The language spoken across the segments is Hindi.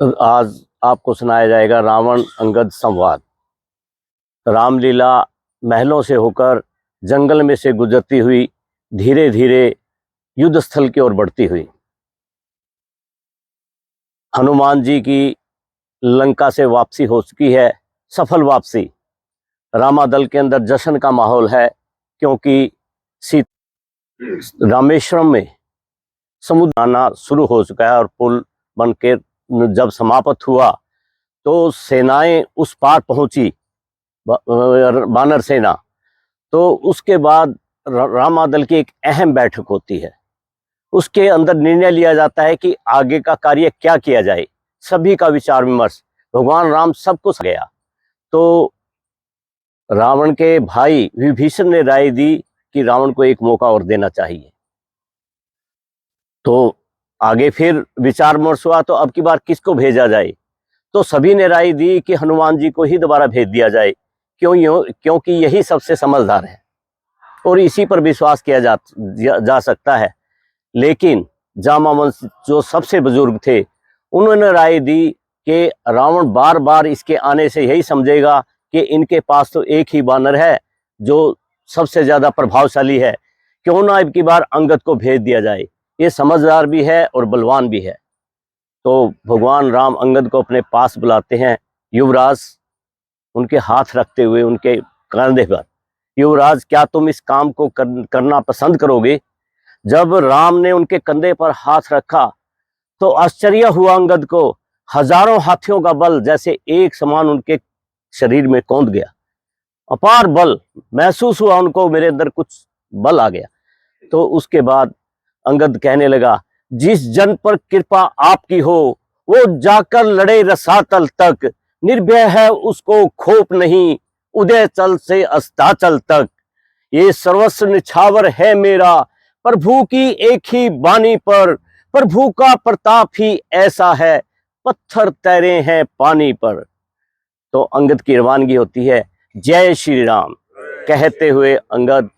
आज आपको सुनाया जाएगा रावण अंगद संवाद। रामलीला महलों से होकर जंगल में से गुजरती हुई धीरे धीरे युद्ध स्थल की ओर बढ़ती हुई। हनुमान जी की लंका से वापसी हो चुकी है, सफल वापसी। रामादल के अंदर जश्न का माहौल है, क्योंकि रामेश्वरम में समुद्र आना शुरू हो चुका है और पुल बनकर जब समाप्त हुआ तो सेनाएं उस पार पहुंची, वानर सेना। तो उसके बाद रामादल की एक अहम बैठक होती है। उसके अंदर निर्णय लिया जाता है कि आगे का कार्य क्या किया जाए। सभी का विचार विमर्श, भगवान राम सबको गया। तो रावण के भाई विभीषण ने राय दी कि रावण को एक मौका और देना चाहिए। तो आगे फिर विचार विमर्श हुआ, तो अब की बार किसको भेजा जाए। तो सभी ने राय दी कि हनुमान जी को ही दोबारा भेज दिया जाए, क्योंकि यही सबसे समझदार है और इसी पर विश्वास किया जा सकता है। लेकिन जामा वंश जो सबसे बुजुर्ग थे, उन्होंने राय दी कि रावण बार बार इसके आने से यही समझेगा कि इनके पास तो एक ही बानर है जो सबसे ज्यादा प्रभावशाली है, क्यों ना अब की बार अंगद को भेज दिया जाए। ये समझदार भी है और बलवान भी है। तो भगवान राम अंगद को अपने पास बुलाते हैं। युवराज, उनके हाथ रखते हुए उनके कंधे पर, युवराज क्या तुम इस काम को करना पसंद करोगे। जब राम ने उनके कंधे पर हाथ रखा तो आश्चर्य हुआ अंगद को। हजारों हाथियों का बल जैसे एक समान उनके शरीर में कौंध गया। अपार बल महसूस हुआ उनको, मेरे अंदर कुछ बल आ गया। तो उसके बाद अंगद कहने लगा, जिस जन पर कृपा आपकी हो वो जाकर लड़े रसातल तक, निर्भय है उसको खोप नहीं उदय चल से अस्ताचल तक। ये सर्वस्व निछावर है मेरा प्रभु की एक ही बानी पर, प्रभु का प्रताप ही ऐसा है पत्थर तैरे हैं पानी पर। तो अंगद की रवानगी होती है। जय श्री राम कहते हुए अंगद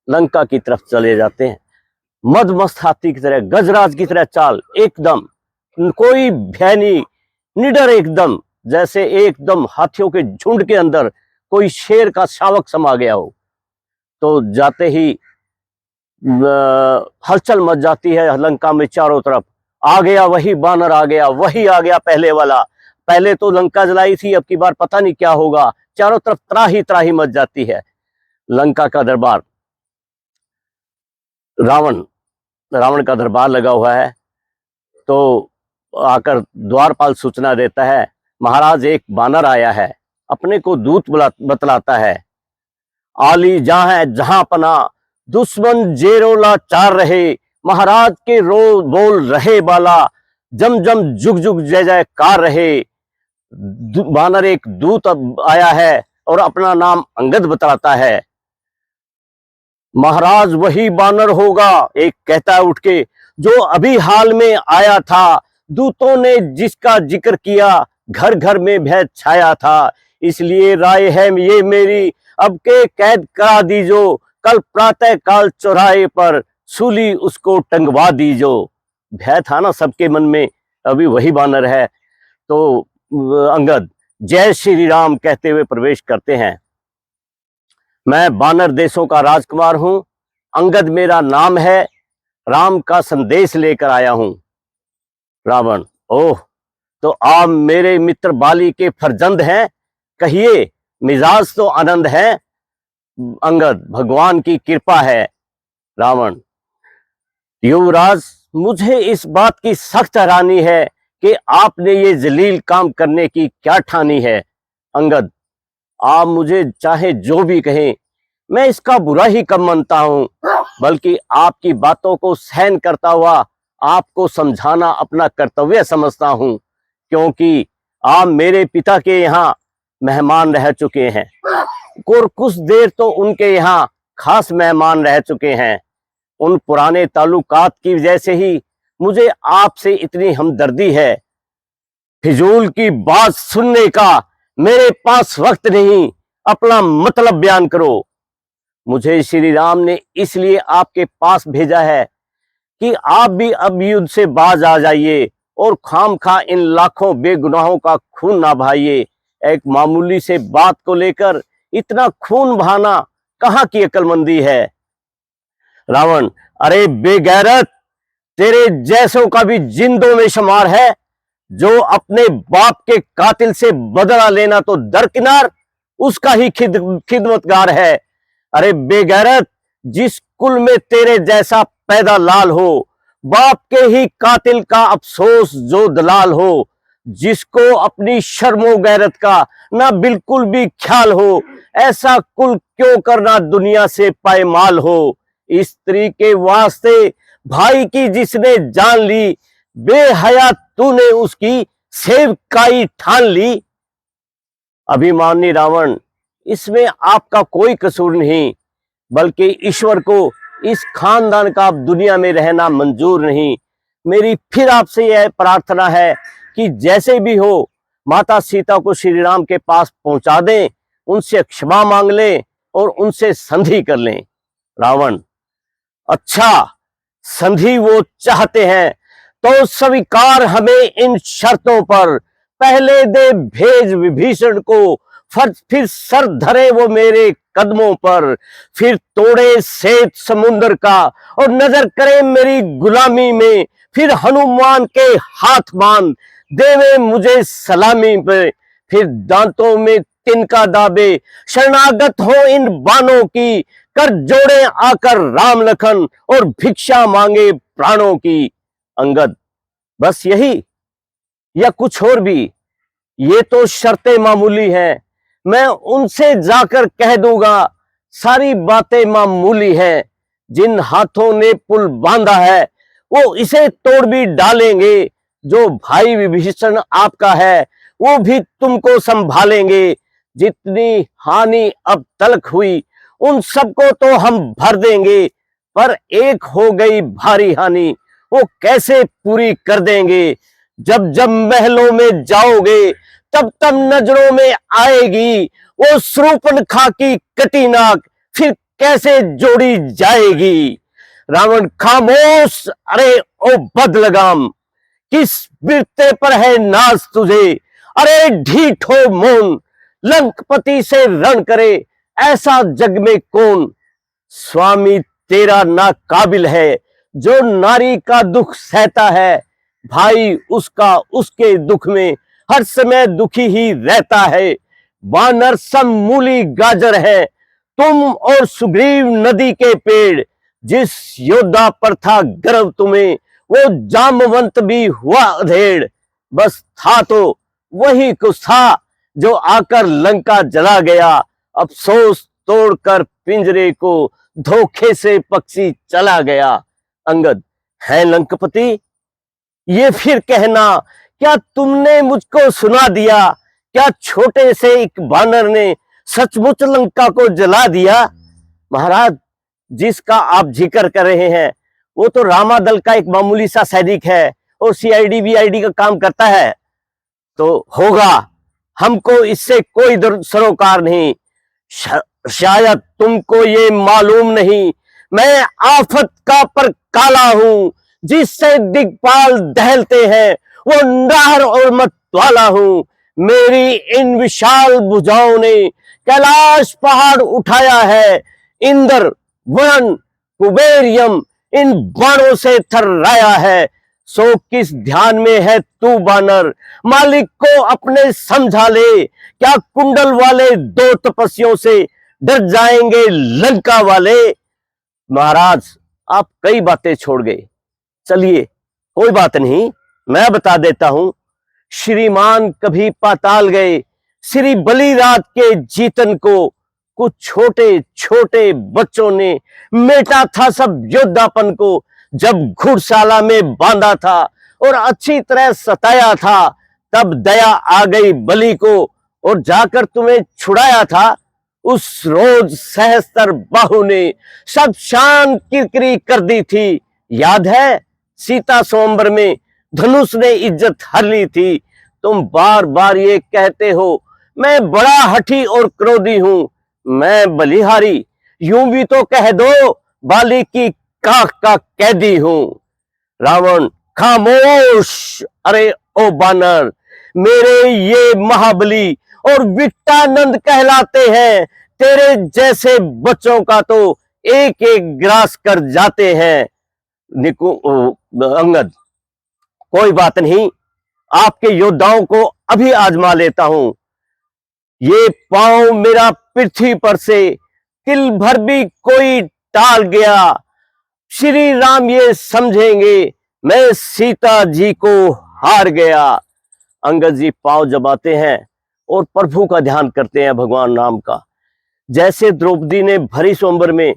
लंका की तरफ चले जाते हैं। मदमस्त हाथी की तरह, गजराज की तरह चाल, एकदम कोई भय नहीं, निडर एकदम, जैसे एकदम हाथियों के झुंड के अंदर कोई शेर का शावक समा गया हो। तो जाते ही हलचल मच जाती है लंका में चारों तरफ। आ गया वही बानर, आ गया वही, आ गया पहले वाला। पहले तो लंका जलाई थी, अब की बार पता नहीं क्या होगा। चारों तरफ त्राही त्राही मच जाती है। लंका का दरबार, रावण का दरबार लगा हुआ है। तो आकर द्वारपाल सूचना देता है, महाराज एक बानर आया है, अपने को दूत बतलाता है। आली जहां है जहां पना, दुश्मन जेरोला चार रहे, महाराज के रो बोल रहे बाला, जम जम जुग जुग जय जयकार रहे। बानर एक दूत आया है और अपना नाम अंगद बताता है। महाराज वही बानर होगा, एक कहता है उठ के, जो अभी हाल में आया था। दूतों ने जिसका जिक्र किया, घर घर में भय छाया था। इसलिए राय है ये मेरी, अब के कैद करा दीजो, कल प्रातः काल चौराहे पर सूली उसको टंगवा दीजो। भय था ना सबके मन में, अभी वही बानर है। तो अंगद जय श्री राम कहते हुए प्रवेश करते हैं। मैं बानर देशों का राजकुमार हूं, अंगद मेरा नाम है, राम का संदेश लेकर आया हूं। रावण, ओह, तो आप मेरे मित्र बाली के फरजंद हैं, कहिए मिजाज तो आनंद है। अंगद, भगवान की कृपा है। रावण, युवराज मुझे इस बात की सख्त हैरानी है कि आपने ये जलील काम करने की क्या ठानी है। अंगद, आप मुझे चाहे जो भी कहें, मैं इसका बुरा ही कम मानता हूं, बल्कि आपकी बातों को सहन करता हुआ आपको समझाना अपना कर्तव्य समझता हूं, क्योंकि आप मेरे पिता के यहाँ मेहमान रह चुके हैं और कुछ देर तो उनके यहाँ खास मेहमान रह चुके हैं। उन पुराने ताल्लुकात की वजह से ही मुझे आपसे इतनी हमदर्दी है। फिजूल की बात सुनने का मेरे पास वक्त नहीं, अपना मतलब बयान करो। मुझे श्री राम ने इसलिए आपके पास भेजा है कि आप भी अब युद्ध से बाज आ जाइए और खामखा इन लाखों बेगुनाहों का खून ना बहाइए। एक मामूली से बात को लेकर इतना खून बहाना कहाँ की अक्लमंदी है। रावण, अरे बेगैरत, तेरे जैसों का भी जिंदों में शुमार है। जो अपने बाप के कातिल से बदला लेना तो दरकिनार, उसका ही खिदमतगार है। अरे बेगैरत, जिस कुल में तेरे जैसा पैदा लाल हो, बाप के ही कातिल का अफसोस जो दलाल हो, जिसको अपनी शर्मो गैरत का ना बिल्कुल भी ख्याल हो, ऐसा कुल क्यों करना दुनिया से पायमाल हो। स्त्री के वास्ते भाई की जिसने जान ली, बेहया तूने उसकी सेवकाई ठान ली। अभिमानी रावण, इसमें आपका कोई कसूर नहीं, बल्कि ईश्वर को इस खानदान का अब दुनिया में रहना मंजूर नहीं। मेरी फिर आपसे यह प्रार्थना है कि जैसे भी हो माता सीता को श्री राम के पास पहुंचा दें, उनसे क्षमा मांग लें और उनसे संधि कर लें। रावण, अच्छा, संधि वो चाहते हैं तो स्वीकार हमें इन शर्तों पर। पहले दे भेज विभीषण को, फिर सर धरे वो मेरे कदमों पर, फिर तोड़े सेत समुद्र का और नजर करे मेरी गुलामी में, फिर हनुमान के हाथ बांध देवे मुझे सलामी पे, फिर दांतों में तिनका दाबे, शरणागत हो इन बाणों की, कर जोड़े आकर राम लखन और भिक्षा मांगे प्राणों की। अंगद, बस यही या कुछ और भी? ये तो शर्तें मामूली हैं, मैं उनसे जाकर कह दूंगा सारी बातें मामूली हैं। जिन हाथों ने पुल बांधा है वो इसे तोड़ भी डालेंगे। जो भाई विभीषण आपका है वो भी तुमको संभालेंगे। जितनी हानि अब तलक हुई उन सबको तो हम भर देंगे, पर एक हो गई भारी हानि, वो कैसे पूरी कर देंगे। जब जब महलों में जाओगे तब तब नजरों में आएगी वो शूर्पणखा की कटी नाक, फिर कैसे जोड़ी जाएगी। रावण, खामोश, अरे ओ बदलगाम, किस बिरते पर है नाज तुझे। अरे ढीठ हो मौन, लंकपति से रण करे ऐसा जग में कौन। स्वामी तेरा ना काबिल है जो नारी का दुख सहता है, भाई उसका उसके दुख में हर समय दुखी ही रहता है। वानर सम मूली गाजर है तुम और सुग्रीव नदी के पेड़, जिस योद्धा पर था गर्व तुम्हें वो जामवंत भी हुआ अधेड़। बस था तो वही कुछ था जो आकर लंका जला गया, अफसोस तोड़कर पिंजरे को धोखे से पक्षी चला गया। अंगद, है लंकपति, ये फिर कहना क्या तुमने मुझको सुना दिया? क्या छोटे से एक बानर ने सचमुच लंका को जला दिया? महाराज, जिसका आप जिक्र कर रहे हैं वो तो रामादल का एक मामूली सा सैनिक है और सीआईडी बीआईडी का काम करता है। तो होगा, हमको इससे कोई सरोकार नहीं। शायद तुमको ये मालूम नहीं, मैं आफत का पर काला हूं, जिससे दिग्पाल दहलते हैं वो नार और मतवाला हूं। मेरी इन विशाल भुजाओं ने कैलाश पहाड़ उठाया है, इंद्र वरुण कुबेर यम इन बाणों से थर्राया है। सो किस ध्यान में है तू बानर, मालिक को अपने समझा ले। क्या कुंडल वाले दो तपस्वियों से डर जाएंगे लंका वाले? महाराज, आप कई बातें छोड़ गए, चलिए कोई बात नहीं, मैं बता देता हूं। श्रीमान कभी पाताल गए, श्री बलिराज के जीतन को कुछ छोटे छोटे बच्चों ने मेटा था सब योद्धापन को। जब घुड़शाला में बांधा था और अच्छी तरह सताया था, तब दया आ गई बलि को और जाकर तुम्हें छुड़ाया था। उस रोज सहस्त्र बाहु ने सब शान किरकिरी कर दी थी, याद है? सीता स्वयंवर में धनुष ने इज्जत हर ली थी। तुम बार बार ये कहते हो मैं बड़ा हठी और क्रोधी हूं, मैं बलिहारी, यूं भी तो कह दो बाली की काख का कैदी हूं। रावण, खामोश, अरे ओ बानर, मेरे ये महाबली और विट्टानंद कहलाते हैं। तेरे जैसे बच्चों का तो एक एक ग्रास कर जाते हैं। अंगद, कोई बात नहीं, आपके योद्धाओं को अभी आजमा लेता हूं। ये पांव मेरा पृथ्वी पर से तिल भर भी कोई टाल गया, श्री राम ये समझेंगे मैं सीता जी को हार गया। अंगद जी पांव जमाते हैं और प्रभु का ध्यान करते हैं, भगवान राम का। जैसे द्रौपदी ने भरी स्वयंवर में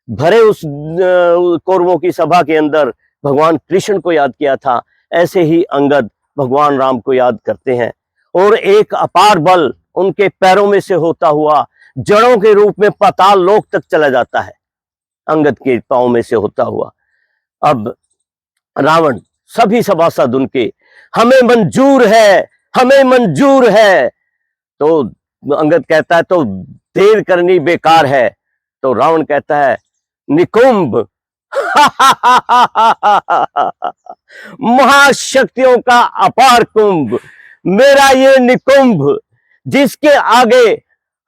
भरे उस कौरवों की सभा के अंदर भगवान कृष्ण को याद किया था, ऐसे ही अंगद भगवान राम को याद करते हैं और एक अपार बल उनके पैरों में से होता हुआ जड़ों के रूप में पाताल लोक तक चला जाता है, अंगद के पांव में से होता हुआ। अब रावण सभी सभासद उनके, हमें मंजूर है, हमें मंजूर है। तो अंगद कहता है तो देर करनी बेकार है। तो रावण कहता है निकुंभ, महाशक्तियों का अपार कुंभ, मेरा ये निकुंभ जिसके आगे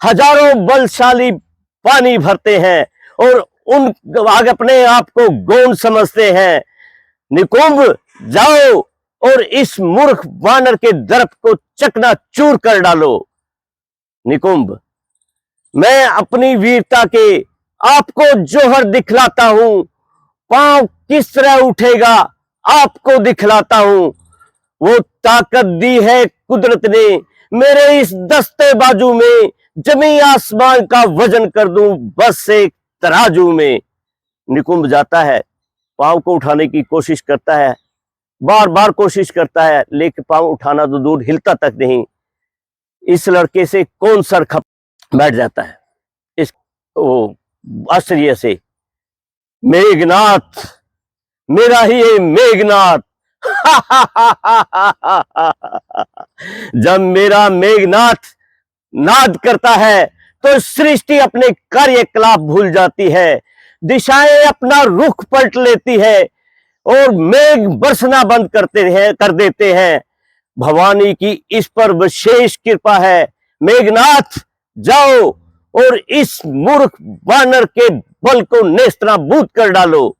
हजारों बलशाली पानी भरते हैं और उन आगे अपने आप को गौण समझते हैं। निकुंभ, जाओ और इस मूर्ख वानर के दर्प को चकनाचूर कर डालो। निकुंभ, मैं अपनी वीरता के आपको जोहर दिखलाता हूं, पांव किस तरह उठेगा आपको दिखलाता हूं। वो ताकत दी है कुदरत ने मेरे इस दस्ते बाजू में, जमी आसमान का वजन कर दूं बस एक तराजू में। निकुंभ जाता है, पांव को उठाने की कोशिश करता है, बार बार कोशिश करता है, लेकिन पांव उठाना तो दूर, हिलता तक नहीं। इस लड़के से कौन सर खप बैठ जाता है इस आश्चर्य से, मेघनाथ, मेरा ही है मेघनाथ। जब मेरा मेघनाथ नाद करता है तो सृष्टि अपने कार्यकलाप भूल जाती है, दिशाएं अपना रुख पलट लेती है और मेघ बरसना बंद कर देते हैं। भवानी की इस पर विशेष कृपा है। मेघनाथ, जाओ और इस मूर्ख वानर के बल को नेस्तनाबूद कर डालो।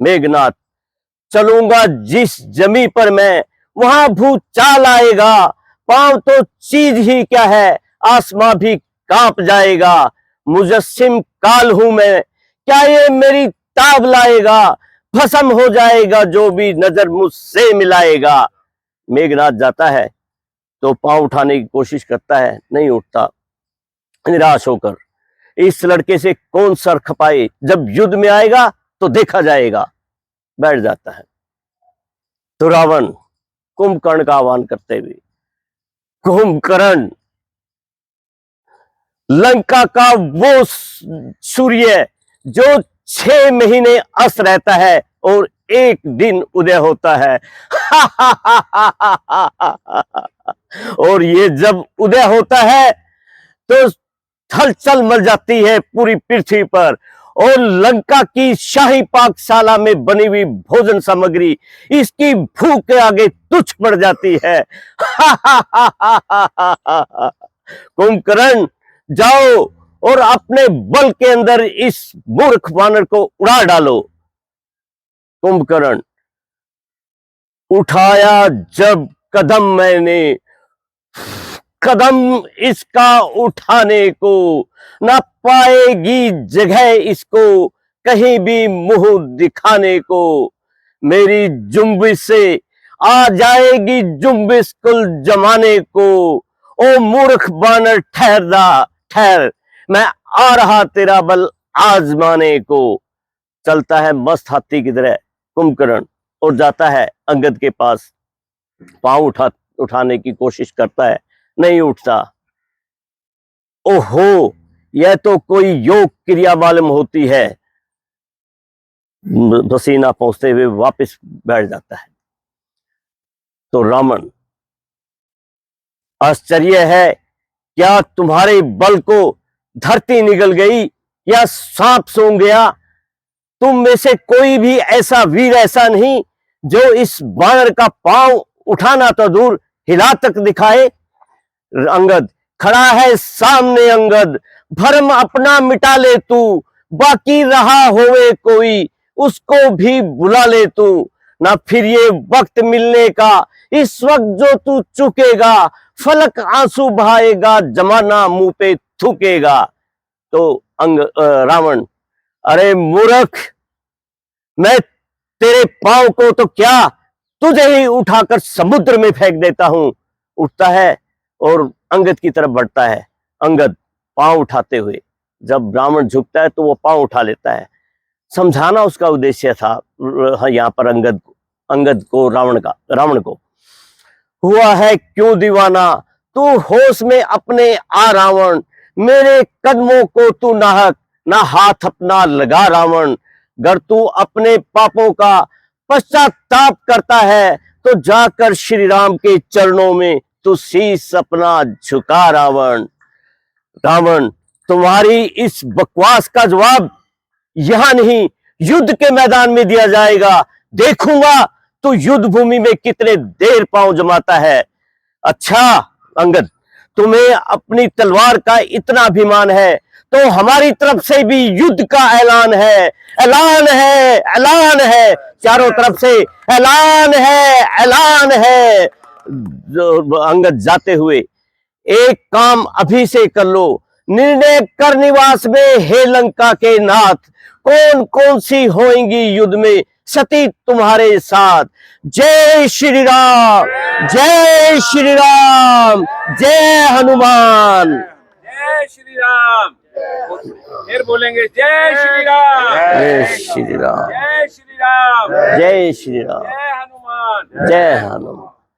मेघनाथ, चलूंगा जिस जमी पर मैं वहां भूचाल आएगा, पांव तो चीज ही क्या है, आसमां भी कांप जाएगा। मुजस्सिम काल हूं मैं, क्या ये मेरी ताब लाएगा, भस्म हो जाएगा जो भी नजर मुझसे मिलाएगा। मेघनाथ जाता है तो पांव उठाने की कोशिश करता है, नहीं उठता। निराश होकर इस लड़के से कौन सर खपाए, जब युद्ध में आएगा तो देखा जाएगा, बैठ जाता है। तो रावण कुंभकर्ण का आह्वान करते हुए, कुंभकर्ण, लंका का वो सूर्य जो 6 महीने अस्त रहता है और एक दिन उदय होता है। और ये जब उदय होता है तो हलचल मच जाती है पूरी पृथ्वी पर, और लंका की शाही पाकशाला में बनी हुई भोजन सामग्री इसकी भूख के आगे तुच्छ पड़ जाती है। कुंभकर्ण, जाओ और अपने बल के अंदर इस मूर्ख वानर को उड़ा डालो। कुंभकर्ण, उठाया जब कदम मैंने, कदम इसका उठाने को, ना पाएगी जगह इसको कहीं भी मुंह दिखाने को। मेरी जुम्बिश से आ जाएगी जुम्बिश कुल जमाने को। ओ मूर्ख बानर, ठहर, मैं आ रहा तेरा बल आजमाने को। चलता है मस्त हाथी की तरह कुंभकर्ण और जाता है अंगद के पास, पांव उठाने की कोशिश करता है, नहीं उठता। ओहो, यह तो कोई योग क्रिया मालूम होती है। पसीना पहुंचते हुए वापस बैठ जाता है। तो रावण, आश्चर्य है, क्या तुम्हारे बल को धरती निगल गई या सांप सूंघ गया? तुम में से कोई भी ऐसा वीर ऐसा नहीं जो इस बानर का पांव उठाना तो दूर हिला तक दिखाए। अंगद खड़ा है सामने, अंगद भरम अपना मिटा ले तू, बाकी रहा होवे कोई उसको भी बुला ले तू। ना फिर ये वक्त मिलने का, इस वक्त जो तू चुकेगा, फलक आंसू बहाएगा, जमाना मुंह पे थूकेगा। तो रावण, अरे मूर्ख, मैं तेरे पांव को तो क्या तुझे ही उठाकर समुद्र में फेंक देता हूं। उठता है और अंगद की तरफ बढ़ता है। अंगद पांव उठाते हुए, जब रावण झुकता है तो वो पांव उठा लेता है। समझाना उसका उद्देश्य था यहाँ पर अंगद को, रावण को। हुआ है क्यों दीवाना तू होश में अपने आ रावण, मेरे कदमों को तू नाहक ना हाथ अपना लगा रावण। अगर तू अपने पापों का पश्चाताप करता है तो जाकर श्री राम के चरणों में तू शीश अपना झुका रावण। रावण, तुम्हारी इस बकवास का जवाब यहां नहीं, युद्ध के मैदान में दिया जाएगा। देखूंगा तू युद्ध भूमि में कितने देर पांव जमाता है। अच्छा अंगद, तुम्हें अपनी तलवार का इतना अभिमान है तो हमारी तरफ से भी युद्ध का ऐलान है, ऐलान है, ऐलान है। चारों तरफ से ऐलान है, ऐलान है। अंगद जाते हुए, एक काम अभी से कर लो, निर्णय कर निवास में हे लंका के नाथ, कौन कौन सी होंगी युद्ध में सती तुम्हारे साथ। जय श्री राम, जय श्री राम, जय हनुमान। जय श्री राम। फिर बोलेंगे जय श्री राम, जय श्री राम, जय श्री राम, जय श्री राम, जय हनुमान, जय हनुमान।